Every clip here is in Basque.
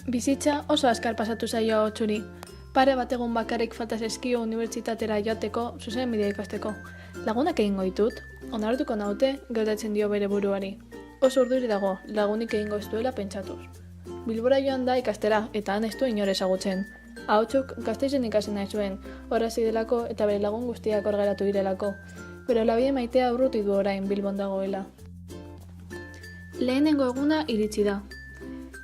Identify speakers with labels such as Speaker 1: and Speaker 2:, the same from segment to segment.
Speaker 1: Bizitza oso azkar pasatu zaio ahotsuri. Pare bat egun bakarrik falta zaizkio unibertsitatera joateko, zuzenbidea ikasteko. Lagunak egingo ditut, onartuko naute, galdetzen dio bere buruari. Oso urduri dago, lagunik egingo ez duela pentsatuz. Bilbora joan da ikastera, eta han ez du inor ezagutzen. Ahotsuk Gasteizen ikasi nahi zuen, horrazi delako eta bere lagun guztiak hor geratu direlako. Pero labide maitea urruti du orain Bilbon dagoela. Lehenengo eguna iritsi da.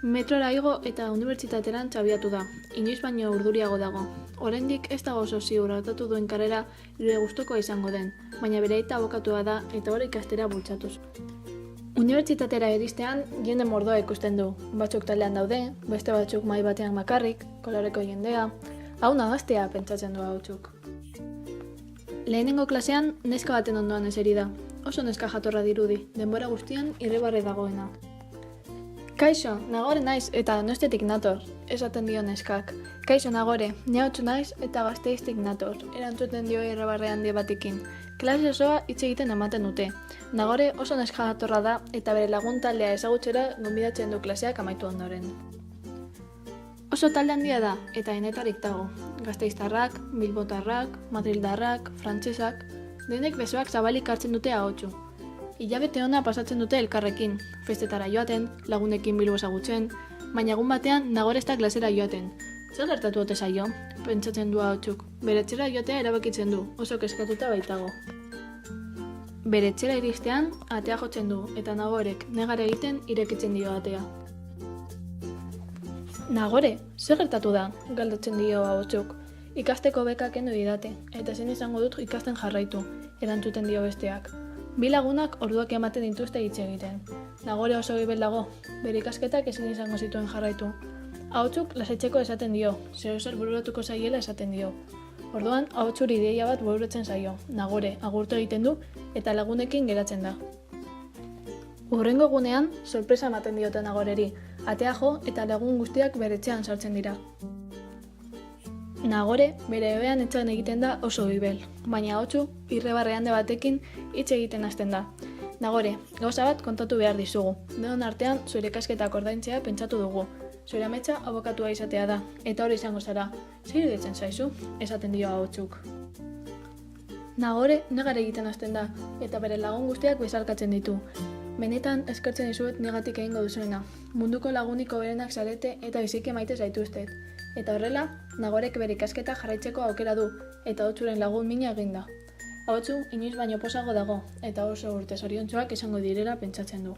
Speaker 1: Metrora igo eta unibertsitateran txabiatu da. Inoiz baino urduriago dago. Oraindik ez dago oso ziur hartatu duen karrera gure gustukoa izango den, baina bere aita abokatua da eta hori ikastera bultzatuz. Unibertsitatera iristean jende mordoa ikusten du. Batzuk taldean daude, beste batzuk mahai batean bakarrik, koloreko jendea. Hau nagaztea pentsatzen du ahotsuk. Lehenengo klasean neska baten ondoan eseri da. Oso neska jatorra dirudi, denbora guztian irribarre dagoena. Kaixo, Nagore naiz eta Donostiatik nator, esaten dio neskak. Kaixo Nagore, ni Ahotsu naiz eta Gasteiztik nator, erantzuten dio irribarre handi batekin. Klase osoa hitz egiten ematen dute. Nagore oso neska jatorra da eta bere lagun taldea ezagutzera gonbidatzen du klaseak amaitu ondoren. Oso talde handia da eta enetarik dago. Gasteiztarrak, bilbotarrak, madrildarrak, frantsesak, denek besoak zabalik hartzen dute Ahotsu. Hilabete ona pasatzen dute elkarrekin, festetara joaten, lagunekin Bilbo ezagutzen, baina egun batean Nagore ez da klasera joaten. Zer gertatu ote zaio? Pentsatzen du Ahotsuk. Bere etxera joatea erabakitzen du, oso kezkatuta baitago. Bere etxera iristean, atea jotzen du, eta Nagorek negar egiten irekitzen dio atea. Nagore, zer gertatu da? Galdetzen dio Ahotsuk. Ikasteko bekak kendu didate, eta ezin izango dut ikasten jarraitu, erantzuten dio besteak. Bi lagunak orduak ematen dituzte hitz egiten. Nagore oso gibel dago, bere ikasketak ezin izango zituen jarraitu. Ahotsuk lasaitzeko esaten dio, zer bururatuko zaiela esaten dio. Orduan, Ahotsuri ideia bat bururatzen zaio. Nagore agurtu egiten du eta lagunekin geratzen da. Hurrengo egunean, sorpresa ematen diote Nagoreri, atea jo eta lagun guztiak bere etxean sartzen dira. Nagore bere behean etxean egiten da oso gibel, baina Ahotsu irrebarre hande batekin hitz egiten hasten da. Nagore, gauza bat kontatu behar dizugu. Denon artean zure ikasketak ordaintzea pentsatu dugu. Zure ametsa abokatua izatea da, eta hori izango zara. Zer iruditzen zaizu? Esaten dio Ahotsuk. Nagore negar egiten hasten da, eta bere lagun guztiak bezarkatzen ditu. Benetan eskertzen dizuet negatik egingo duzuena. Munduko lagunik hoberenak zarete eta biziki maite zaituztet. Eta horrela, Nagorek bere ikasketa jarraitzeko aukera du, eta Ahotsuren lagun mina egin da. Ahotsu inoiz baino posago dago, eta oso urte zoriontsuak izango direla pentsatzen du.